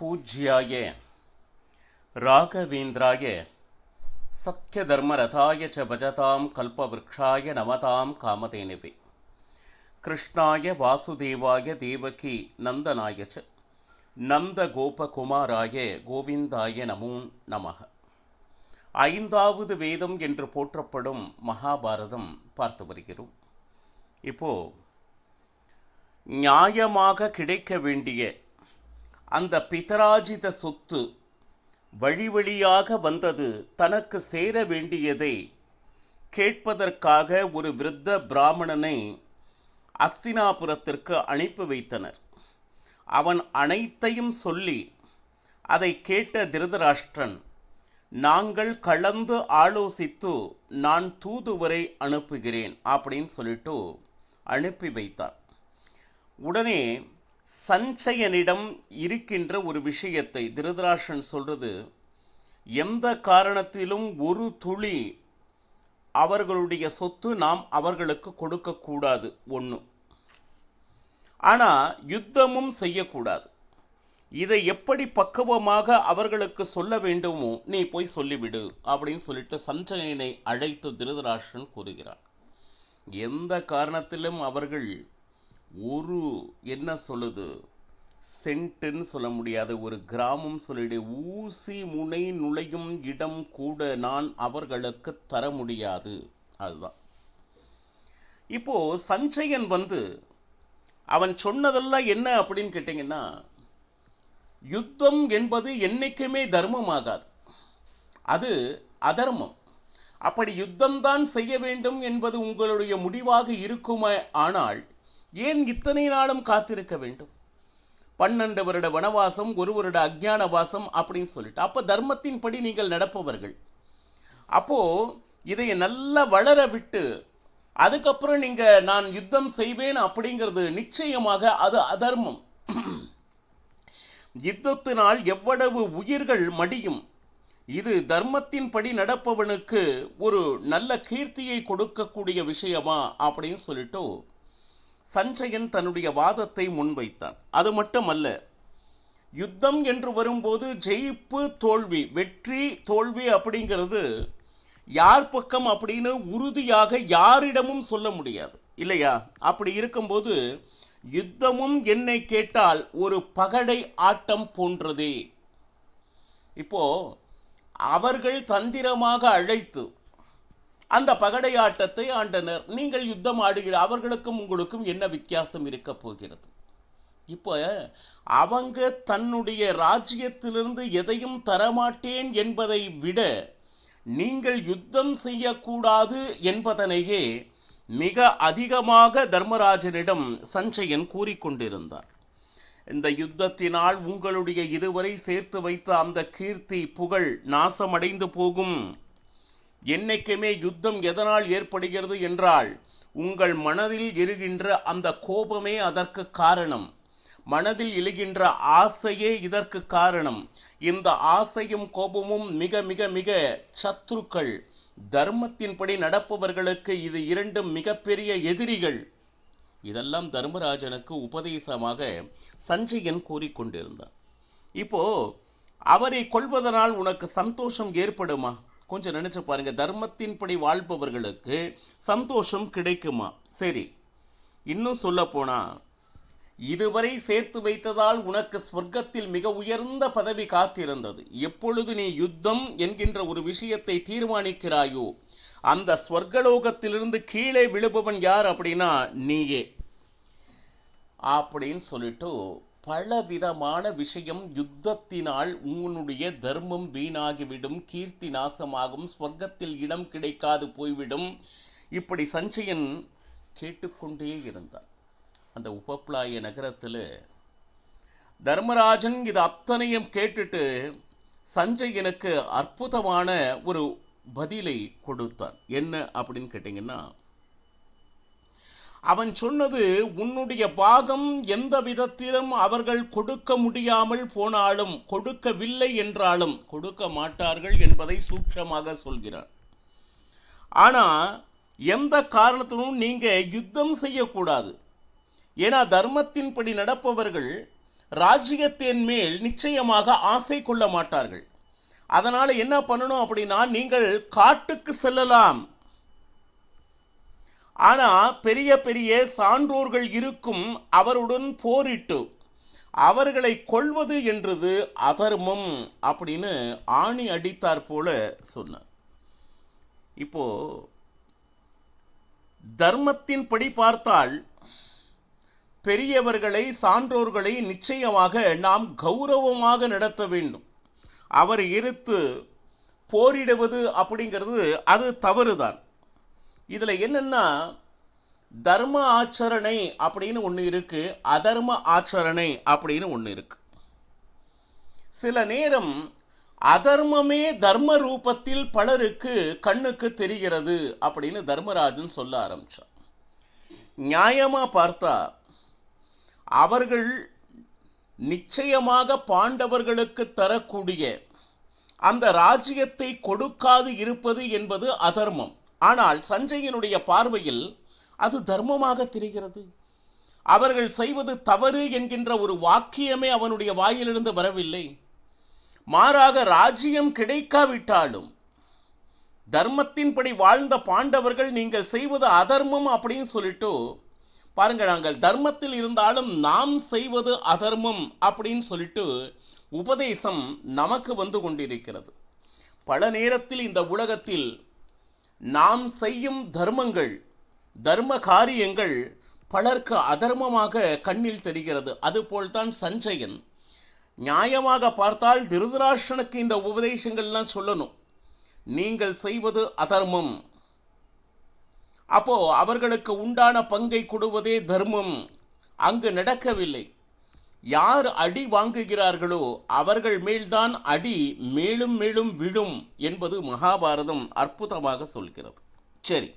பூஜ்யாய ராகவேந்திராய சத்யதர்மரதாய ச பஜதாம் கல்பவ்ருக்ஷாய நமதாம் காமதேனுவே கிருஷ்ணாய வாசுதேவாய தேவகி நந்தனாய ச நந்தகோபகுமாராய கோவிந்தாய நமோ நமக. ஐந்தாவது வேதம் என்று போற்றப்படும் மகாபாரதம் பார்த்து வருகிறோம். இப்போ நியாயமாக கிடைக்க வேண்டிய அந்த பிதராஜித சொத்து வழி வழியாக வந்தது, தனக்கு சேர வேண்டியதை கேட்பதற்காக ஒரு விருத்த பிராமணனை அஸ்தினாபுரத்திற்கு அனுப்பி வைத்தனர். அவன் அனைத்தையும் சொல்லி அதை கேட்ட திருதராஷ்டிரன், நாங்கள் கலந்து ஆலோசித்து நான் தூதுவரை அனுப்புகிறேன் அப்படின்னு சொல்லிட்டு அனுப்பி வைத்தார். உடனே சஞ்சயனிடம் இருக்கின்ற ஒரு விஷயத்தை திருதராஷ்டிரன் சொல்றது, எந்த காரணத்திலும் ஒரு துளி அவர்களுடைய சொத்து நாம் அவர்களுக்கு கொடுக்கக்கூடாது ஒன்று, ஆனால் யுத்தமும் செய்யக்கூடாது. இதை எப்படி பக்குவமாக அவர்களுக்கு சொல்ல வேண்டுமோ நீ போய் சொல்லிவிடு அப்படின்னு சொல்லிட்டு சஞ்சயனை அழைத்து திருதராஷ்டிரன் கூறுகிறான். எந்த காரணத்திலும் அவர்கள் ஒரு என்ன சொல்லுது சென்ட்டுன்னு சொல்ல முடியாது, ஒரு கிராமம் சொல்லிடு, ஊசி முனை நுழையும் இடம் கூட நான் அவர்களுக்கு தர முடியாது. அதுதான் இப்போ சஞ்சயன் அவன் சொன்னதெல்லாம் என்ன அப்படின்னு கேட்டீங்கன்னா, யுத்தம் என்பது என்னைக்குமே தர்மமாகாது, அது அதர்மம். அப்படி யுத்தம்தான் செய்ய வேண்டும் என்பது உங்களுடைய முடிவாக இருக்குமே, ஆனால் ஏன் இத்தனை நாளும் காத்திருக்க வேண்டும்? 12 வருட வனவாசம், 1 வருட அஜ்ஞான வாசம் அப்படின்னு சொல்லிட்டு, அப்போ தர்மத்தின்படி நீங்கள் நடப்பவர்கள். அப்போ இதை நல்லா வளர விட்டு அதுக்கப்புறம் நீங்க நான் யுத்தம் செய்வேன் அப்படிங்கிறது நிச்சயமாக அது அதர்மம். யுத்தத்தினால் எவ்வளவு உயிர்கள் மடியும். இது தர்மத்தின்படி நடப்பவனுக்கு ஒரு நல்ல கீர்த்தியை கொடுக்கக்கூடிய விஷயமா அப்படின்னு சொல்லிட்டு சஞ்சயன் தன்னுடைய வாதத்தை முன்வைத்தான். அது மட்டுமல்ல, யுத்தம் என்று வரும்போது ஜெயிப்பு தோல்வி, வெற்றி தோல்வி அப்படிங்கிறது யார் பக்கம் அப்படின்னு உறுதியாக யாரிடமும் சொல்ல முடியாது இல்லையா? அப்படி இருக்கும்போது யுத்தமும் என்னை கேட்டால் ஒரு பகடை ஆட்டம் போன்றதே. இப்போ அவர்கள் தந்திரமாக அழைத்து அந்த பகடை ஆட்டத்தை ஆண்டனர். நீங்கள் யுத்தம் ஆடுகிற அவர்களுக்கும் உங்களுக்கும் என்ன வித்தியாசம் இருக்க போகிறது? இப்போ அவங்க தன்னுடைய ராஜ்யத்திலிருந்து எதையும் தரமாட்டேன் என்பதை விட நீங்கள் யுத்தம் செய்யக்கூடாது என்பதனையே மிக அதிகமாக தர்மராஜனிடம் சஞ்சயன் கூறிக்கொண்டிருந்தார். இந்த யுத்தத்தினால் உங்களுடைய இதுவரை சேர்த்து வைத்த அந்த கீர்த்தி புகழ் நாசமடைந்து போகும். என்னைக்குமே யுத்தம் எதனால் ஏற்படுகிறது என்றால் உங்கள் மனதில் எழுகின்ற அந்த கோபமே அதற்கு காரணம். மனதில் எழுகின்ற ஆசையே இதற்கு காரணம். இந்த ஆசையும் கோபமும் மிக மிக மிக சத்துருக்கள். தர்மத்தின்படி நடப்பவர்களுக்கு இது இரண்டும் மிகப்பெரிய எதிரிகள். இதெல்லாம் தர்மராஜனுக்கு உபதேசமாக சஞ்சயன் கூறிக்கொண்டிருந்தார். இப்போ அவரை கொள்வதனால் உனக்கு சந்தோஷம் ஏற்படுமா? கொஞ்சம் நினைச்சு பாருங்க. தர்மத்தின்படி வாழ்பவர்களுக்கு சந்தோஷம் கிடைக்குமா? சரி, இன்னும் சொல்ல போனா, இதுவரை சேர்த்து வைத்ததால் உனக்கு ஸ்வர்க்கத்தில் மிக உயர்ந்த பதவி காத்திருந்தது. எப்பொழுது நீ யுத்தம் என்கின்ற ஒரு விஷயத்தை தீர்மானிக்கிறாயோ அந்த ஸ்வர்கலோகத்திலிருந்து கீழே விழுபவன் யார் அப்படின்னா நீயே அப்படின்னு சொல்லிட்டு பலவிதமான விஷயம். யுத்தத்தினால் உன்னுடைய தர்மம் வீணாகிவிடும், கீர்த்தி நாசமாகும், ஸ்வர்க்கத்தில் இடம் கிடைக்காது போய்விடும். இப்படி சஞ்சயன் கேட்டுக்கொண்டே இருந்தார். அந்த உபப்ளாய நகரத்தில் தர்மராஜன் இது அத்தனையும் கேட்டுட்டு சஞ்சயனுக்கு அற்புதமான ஒரு பதிலை கொடுத்தார். என்ன அப்படின்னு கேட்டீங்கன்னா, அவன் சொன்னது, உன்னுடைய பாகம் எந்த விதத்திலும் அவர்கள் கொடுக்க முடியாமல் போனாலும், கொடுக்கவில்லை என்றாலும் கொடுக்க மாட்டார்கள் என்பதை சூட்சமாக சொல்கிறார். ஆனா எந்த காரணத்திலும் நீங்க யுத்தம் செய்யக்கூடாது. ஏன்னா தர்மத்தின்படி நடப்பவர்கள் ராஜ்யத்தின் மேல் நிச்சயமாக ஆசை கொள்ள மாட்டார்கள். அதனால என்ன பண்ணணும் அப்படின்னா, நீங்கள் காட்டுக்கு செல்லலாம். ஆனா பெரிய பெரிய சான்றோர்கள் இருக்கும் அவருடன் போரிட்டு அவர்களை கொல்வது என்றது அதர்மம் அப்படின்னு ஆணி அடித்தார் போல சொன்னார். இப்போ தர்மத்தின்படி பார்த்தால் பெரியவர்களை சான்றோர்களை நிச்சயமாக நாம் கௌரவமாக நடத்த வேண்டும். அவர் எதிர்த்து போரிடுவது அப்படிங்கிறது அது தவறுதான். இதுல என்னன்னா, தர்ம ஆச்சரணை அப்படின்னு ஒன்று இருக்கு, அதர்ம ஆச்சரணை அப்படின்னு ஒன்று இருக்கு. சில நேரம் அதர்மமே தர்ம ரூபத்தில் பலருக்கு கண்ணுக்கு தெரிகிறது அப்படின்னு தர்மராஜன் சொல்ல ஆரம்பிச்சார். நியாயமா பார்த்தா அவர்கள் நிச்சயமாக பாண்டவர்களுக்கு தரக்கூடிய அந்த ராஜ்யத்தை கொடுக்காது இருப்பது என்பது அதர்மம். ஆனால் சஞ்சயனுடைய பார்வையில் அது தர்மமாக தெரிகிறது. அவர்கள் செய்வது தவறு என்கின்ற ஒரு வாக்கியமே அவனுடைய வாயிலிருந்து வரவில்லை. மாறாக ராஜ்யம் கிடைக்காவிட்டாலும் தர்மத்தின்படி வாழ்ந்த பாண்டவர்கள் நீங்கள் செய்வது அதர்மம் அப்படின்னு சொல்லிட்டு பாருங்க, நாங்கள் தர்மத்தில் இருந்தாலும் நாம் செய்வது அதர்மம் அப்படின்னு சொல்லிட்டு உபதேசம் நமக்கு வந்து கொண்டிருக்கிறது. பல நேரத்தில் இந்த உலகத்தில் நாம் செய்யும் தர்மங்கள், தர்ம காரியங்கள் பலருக்கு அதர்மமாக கண்ணில் தெரிகிறது. அதுபோல்தான் சஞ்சயன் நியாயமாக பார்த்தால் திருதராஷ்டிரனுக்கு இந்த உபதேசங்கள்லாம் சொல்லணும், நீங்கள் செய்வது அதர்மம். அப்போ அவர்களுக்கு உண்டான பங்கை கொடுவதே தர்மம். அங்கு நடக்கவில்லை. யார் அடி வாங்குகிறார்களோ அவர்கள் மேல்தான் அடி மேலும் மேலும் விழும் என்பது மகாபாரதம் அற்புதமாக சொல்கிறது. சரி,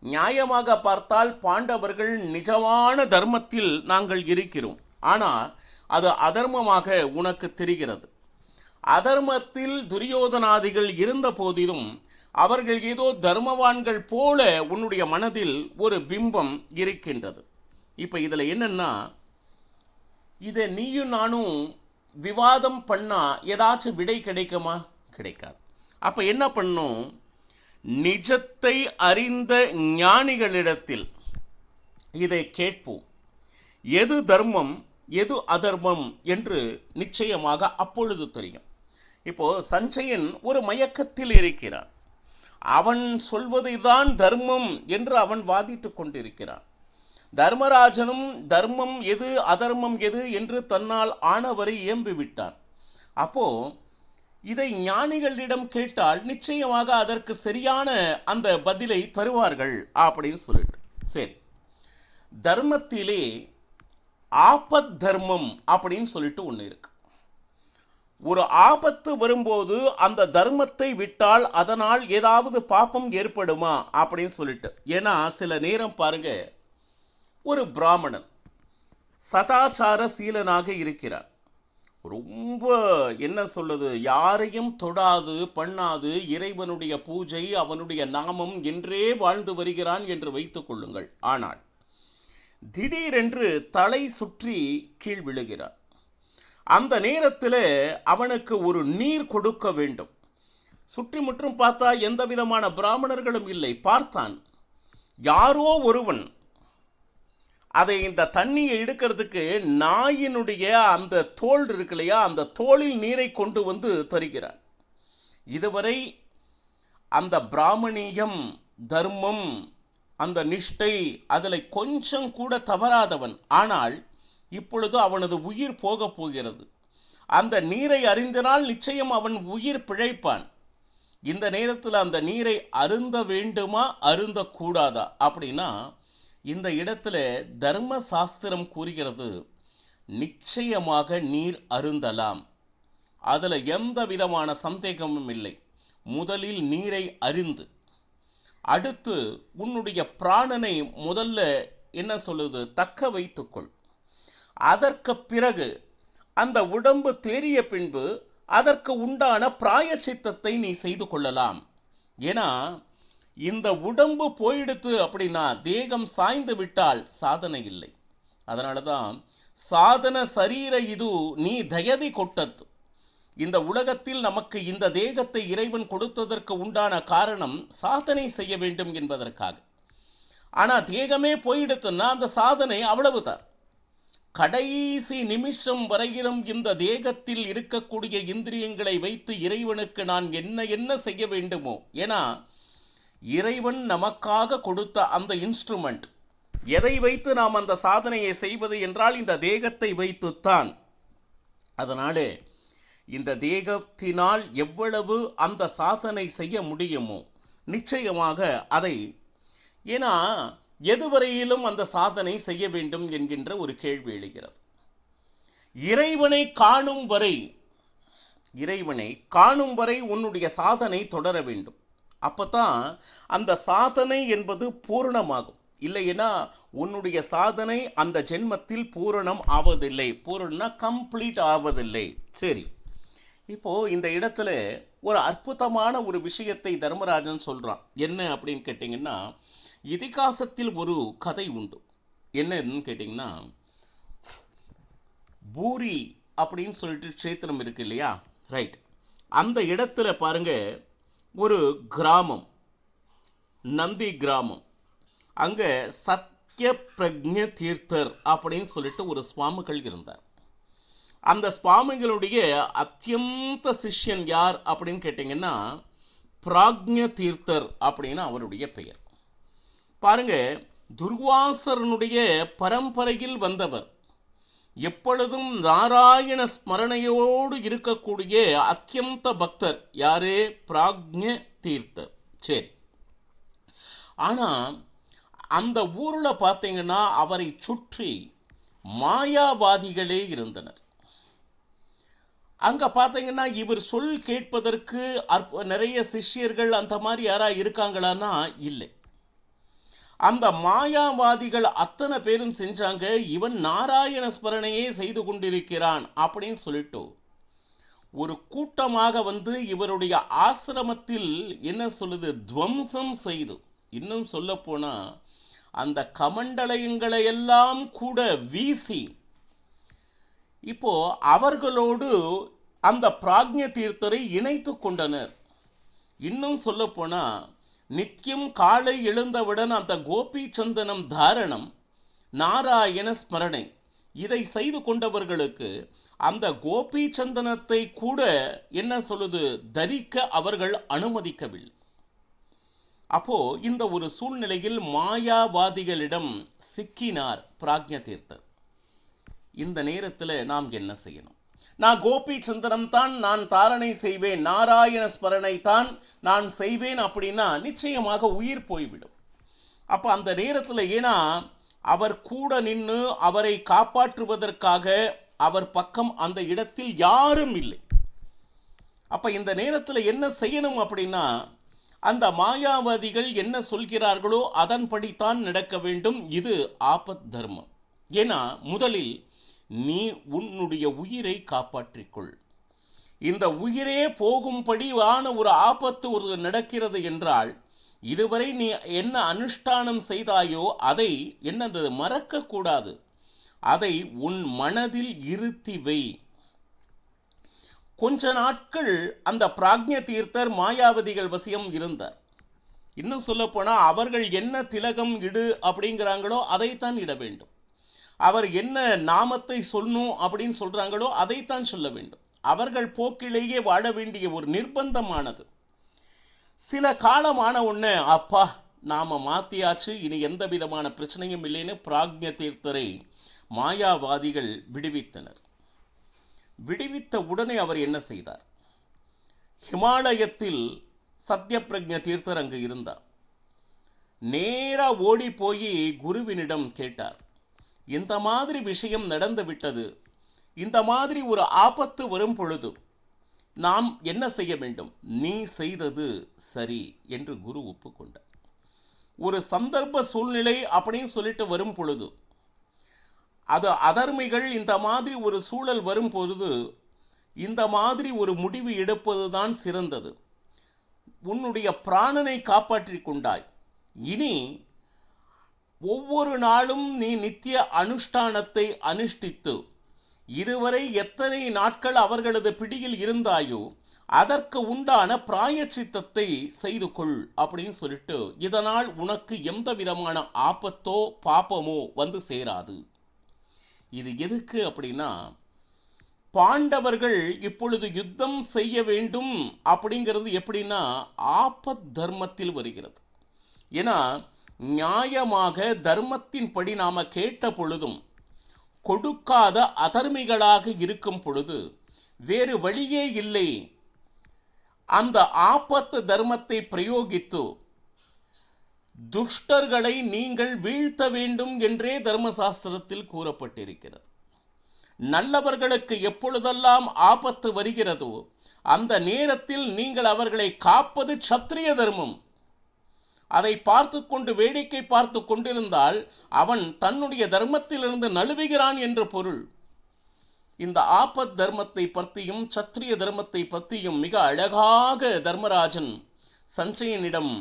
நியாயமாக பார்த்தால் பாண்டவர்கள் நிஜமான தர்மத்தில் நாங்கள் இருக்கிறோம். ஆனால் அது அதர்மமாக உனக்கு தெரிகிறது. அதர்மத்தில் துரியோதனாதிகள் இருந்த போதிலும் அவர்கள் ஏதோ தர்மவான்கள் போல உன்னுடைய மனதில் ஒரு பிம்பம் இருக்கின்றது. இப்ப இதுல என்னன்னா, இதை நீயும் நானும் விவாதம் பண்ணா ஏதாச்சும் விடை கிடைக்குமா? கிடைக்காது. அப்ப என்ன பண்ணும், நிஜத்தை அறிந்த ஞானிகளிடத்தில் இதை கேட்போம். எது தர்மம் எது அதர்மம் என்று நிச்சயமாக அப்பொழுது தெரியும். இப்போ சஞ்சயன் ஒரு மயக்கத்தில் இருக்கிறான். அவன் சொல்வதுதான் தர்மம் என்று அவன் வாதிட்டுக் கொண்டிருக்கிறான். தர்மராஜனும் தர்மம் எது அதர்மம் எது என்று தன்னால் ஆனவரை ஏம்பிவிட்டான். அப்போ இதை ஞானிகளிடம் கேட்டால் நிச்சயமாக அதற்கு சரியான அந்த பதிலை தருவார்கள் அப்படின்னு சொல்லிட்டு, சரி, தர்மத்திலே ஆபத் தர்மம் அப்படின்னு சொல்லிட்டு ஒன்று இருக்கு. ஒரு ஆபத்து வரும்போது அந்த தர்மத்தை விட்டால் அதனால் ஏதாவது பாப்பம் ஏற்படுமா அப்படின்னு சொல்லிட்டு. ஏன்னா சில நேரம் பாருங்க, ஒரு பிராமணன் சதாச்சார சீலனாக இருக்கிறார். ரொம்ப என்ன சொல்லுது, யாரையும் தொடாது பண்ணாது இறைவனுடைய பூஜை அவனுடைய நாமம் என்றே வாழ்ந்து வருகிறான் என்று வைத்துக் கொள்ளுங்கள். ஆனால் திடீரென்று தலை சுற்றி கீழ் விழுகிறார். அந்த நேரத்தில் அவனுக்கு ஒரு நீர் கொடுக்க வேண்டும். சுற்றி முற்றும் பார்த்தா எந்த விதமான பிராமணர்களும் இல்லை. பார்த்தான், யாரோ ஒருவன் அதை இந்த தண்ணியை எடுக்கிறதுக்கு நாயினுடைய அந்த தோல் இருக்கு இல்லையா, அந்த தோளில் நீரை கொண்டு வந்து தருகிறான். இதுவரை அந்த பிராமணியம் தர்மம் அந்த நிஷ்டை அதில் கொஞ்சம் கூட தவறாதவன். ஆனால் இப்பொழுது அவனது உயிர் போக போகிறது. அந்த நீரை அறிந்தினால் நிச்சயம் அவன் உயிர் பிழைப்பான். இந்த நேரத்தில் அந்த நீரை அருந்த வேண்டுமா அருந்த கூடாதா அப்படின்னா, இந்த இடத்துல தர்ம சாஸ்திரம் கூறுகிறது நிச்சயமாக நீர் அருந்தலாம். அதில் எந்த விதமான சந்தேகமும் இல்லை. முதலில் நீரை அறிந்து, அடுத்து உன்னுடைய பிராணனை முதல்ல என்ன சொல்லுது, தக்க வைத்துக்கொள். அதற்கு பிறகு அந்த உடம்பு தேறிய பின்பு அதற்கு உண்டான பிராயச்சித்தத்தை நீ செய்து கொள்ளலாம். ஏன்னா இந்த உடம்பு போயிடுத்து அப்படின்னா தேகம் சாய்ந்து விட்டால் சாதனை இல்லை. அதனால தான் சாதன சரீர இது நீ தயதி கொட்டத்து. இந்த உலகத்தில் நமக்கு இந்த தேகத்தை இறைவன் கொடுத்ததற்கு உண்டான காரணம் சாதனை செய்ய வேண்டும் என்பதற்காக. ஆனா தேகமே போயிடுத்துன்னா அந்த சாதனை அவ்வளவுதான். கடைசி நிமிஷம் வரையிலும் இந்த தேகத்தில் இருக்கக்கூடிய இந்திரியங்களை வைத்து இறைவனுக்கு நான் என்ன என்ன செய்ய வேண்டுமோ, ஏன்னா இறைவன் நமக்காக கொடுத்த அந்த இன்ஸ்ட்ருமெண்ட், எதை வைத்து நாம் அந்த சாதனையை செய்வது என்றால் இந்த தேகத்தை வைத்துத்தான். அதனாலே இந்த தேகத்தினால் எவ்வளவு அந்த சாதனை செய்ய முடியுமோ நிச்சயமாக அதை, ஏன்னா எதுவரையிலும் அந்த சாதனை செய்ய வேண்டும் என்கின்ற ஒரு கேள்வி எழுகிறது. இறைவனை காணும் வரை, இறைவனை காணும் வரை உன்னுடைய சாதனை தொடர வேண்டும். அப்பதான் அந்த சாதனை என்பது பூரணமாகும். இல்லைன்னா உன்னுடைய சாதனை அந்த ஜென்மத்தில் பூரணம் ஆவதில்லை. பூரணம்னா கம்ப்ளீட் ஆவதில்லை. சரி, இப்போ இந்த இடத்துல ஒரு அற்புதமான ஒரு விஷயத்தை தர்மராஜன் சொல்றான். என்ன அப்படின்னு கேட்டிங்கன்னா, இதிகாசத்தில் ஒரு கதை உண்டு. என்னன்னு கேட்டிங்கன்னா, பூரி அப்படின்னு சொல்லிட்டு க்ஷேத்திரம் இருக்கு இல்லையா, ரைட், அந்த இடத்துல பாருங்க ஒரு கிராமம், நந்தி கிராமம். அங்க சத்ய பிரக்ஞ தீர்த்தர் அப்படின்னு சொல்லிட்டு ஒரு சுவாமிகள் இருந்தார். அந்த சுவாமிகளுடைய அத்தியந்த சிஷ்யன் யார் அப்படின்னு கேட்டிங்கன்னா, பிராக்ஞ தீர்த்தர் அப்படின்னு அவருடைய பெயர். பாருங்க, துர்வாசரனுடைய பரம்பரையில் வந்தவர், எப்பொழுதும் நாராயண ஸ்மரணையோடு இருக்கக்கூடிய அத்தியந்த பக்தர் யாரு? பிராக்ஞ தீர்த்தர். சரி, ஆனா அந்த ஊர்ல பார்த்தீங்கன்னா அவரை சுற்றி மாயாவாதிகளே இருந்தனர். அங்க பார்த்தீங்கன்னா இவர் சொல் கேட்பதற்கு நிறைய சிஷ்யர்கள் அந்த மாதிரி யாரா இருக்காங்களான்னா இல்லை. அந்த மாயாவாதிகள் அத்தனை பேரும் செஞ்சாங்க, இவன் நாராயண ஸ்மரணையே செய்து கொண்டிருக்கிறான் அப்படின்னு சொல்லிட்டு ஒரு கூட்டமாக வந்து இவருடைய ஆசிரமத்தில் என்ன சொல்லுது, துவம்சம் செய்து, இன்னும் சொல்ல போனா அந்த கமண்டலயங்களை எல்லாம் கூட வீசி, இப்போ அவர்களோடு அந்த பிராக்ஞ தீர்த்தரை இணைத்து கொண்டனர். இன்னும் சொல்ல போனா நித்தியம் காலை எழுந்தவுடன் அந்த கோபி சந்தனம் தாரணம், நாராயண ஸ்மரணை, இதை செய்து கொண்டவர்களுக்கு அந்த கோபி சந்தனத்தை கூட என்ன சொல்லுது, தரிக்க அவர்கள் அனுமதிக்கவில்லை. அப்போ இந்த ஒரு சூழ்நிலையில் மாயாவாதிகளிடம் சிக்கினார் பிராக்ஞ தீர்த்தர். இந்த நேரத்தில் நாம் என்ன செய்யணும்? நான் கோபி சந்தனம் தான் நான் தாரணை செய்வேன், நாராயண ஸ்மரணை தான் நான் செய்வேன் அப்படின்னா நிச்சயமாக உயிர் போய்விடும். அப்போ அந்த நேரத்தில், ஏன்னா அவர் கூட நின்று அவரை காப்பாற்றுவதற்காக அவர் பக்கம் அந்த இடத்தில் யாரும் இல்லை. அப்போ இந்த நேரத்தில் என்ன செய்யணும் அப்படின்னா, அந்த மாயாவாதிகள் என்ன சொல்கிறார்களோ அதன்படித்தான் நடக்க வேண்டும். இது ஆபத் தர்மம். ஏன்னா முதலில் நீ உன்னுடைய உயிரை காப்பாற்றிக்கொள். இந்த உயிரே போகும்படியான ஒரு ஆபத்து ஒரு நடக்கிறது என்றால், இதுவரை நீ என்ன அனுஷ்டானம் செய்தாயோ அதை என்னது மறக்க கூடாது. அதை உன் மனதில் இருத்தி வை. கொஞ்ச நாட்கள் அந்த பிராக்ஞ தீர்த்தர் மாயாவதிகள் வசியம் இருந்தார். இன்னும் சொல்ல போனா அவர்கள் என்ன திலகம் இடு அப்படிங்கிறாங்களோ அதைத்தான் இட வேண்டும். அவர் என்ன நாமத்தை சொல்லணும் அப்படின்னு சொல்றாங்களோ அதைத்தான் சொல்ல வேண்டும். அவர்கள் போக்கிலேயே வாழ வேண்டிய ஒரு நிர்பந்தமானது. சில காலமான உடனே அப்பா நாம மாத்தியாச்சு, இனி எந்த விதமான பிரச்சனையும் இல்லைன்னு பிராக்ஞ தீர்த்தரை மாயாவாதிகள் விடுவித்தனர். விடுவித்த உடனே அவர் என்ன செய்தார்? ஹிமாலயத்தில் சத்ய பிரக்ஞ தீர்த்தர் அங்கு இருந்தார். நேரா ஓடி போய் குருவினிடம் கேட்டார், இந்த மாதிரி விஷயம் நடந்து விட்டது, இந்த மாதிரி ஒரு ஆபத்து வரும் பொழுது நாம் என்ன செய்ய வேண்டும்? நீ செய்தது சரி என்று குரு ஒப்புக்கொண்டார். ஒரு சந்தர்ப்ப சூழ்நிலை அப்படின்னு சொல்லிட்டு வரும் பொழுது, அது அதர்மிகள் இந்த மாதிரி ஒரு சூழல் வரும் பொழுது இந்த மாதிரி ஒரு முடிவு எடுப்பதுதான் சிறந்தது. உன்னுடைய பிராணனை காப்பாற்றி கொண்டாய், இனி ஒவ்வொரு நாளும் நீ நித்திய அனுஷ்டானத்தை அனுஷ்டித்து இதுவரை எத்தனை நாட்கள் அவர்களது பிடியில் இருந்தாயோ அதற்கு உண்டான பிராயச்சித்தத்தை செய்து கொள் அப்படின்னு சொல்லிட்டு, இதனால் உனக்கு எந்த விதமான ஆபத்தோ பாப்பமோ வந்து சேராது. இது எதுக்கு அப்படின்னா, பாண்டவர்கள் இப்பொழுது யுத்தம் செய்ய வேண்டும் அப்படிங்கிறது எப்படின்னா ஆபத் தர்மத்தில் வருகிறது. ஏன்னா நியாயமாக தர்மத்தின்படி நாம கேட்ட பொழுதும் கொடுக்காத அதர்மிகளாக இருக்கும் பொழுது வேறு வழியே இல்லை, அந்த ஆபத்து தர்மத்தை பிரயோகித்து துஷ்டர்களை நீங்கள் வீழ்த்த வேண்டும் என்றே தர்மசாஸ்திரத்தில் கூறப்பட்டிருக்கிறது. நல்லவர்களுக்கு எப்பொழுதெல்லாம் ஆபத்து வருகிறதோ அந்த நேரத்தில் நீங்கள் அவர்களை காப்பது சத்திரிய தர்மம். அதை பார்த்து கொண்டு வேடிக்கை பார்த்து கொண்டிருந்தால் அவன் தன்னுடைய தர்மத்திலிருந்து நழுவுகிறான் என்று பொருள். இந்த ஆபத் தர்மத்தை பற்றியும் சத்திரிய தர்மத்தை பற்றியும் மிக அழகாக தர்மராஜன் சஞ்சயனிடம்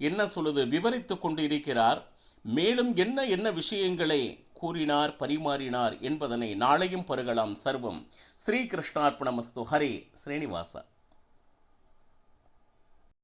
என்ன சொல்லுது விவரித்து கொண்டு இருக்கிறார். மேலும் என்ன என்ன விஷயங்களை கூறினார் பரிமாறினார் என்பதனை நாளையும் பருகலாம். சர்வம் ஸ்ரீ கிருஷ்ணார்ப்பணமஸ்து. ஹரே ஸ்ரீனிவாசா.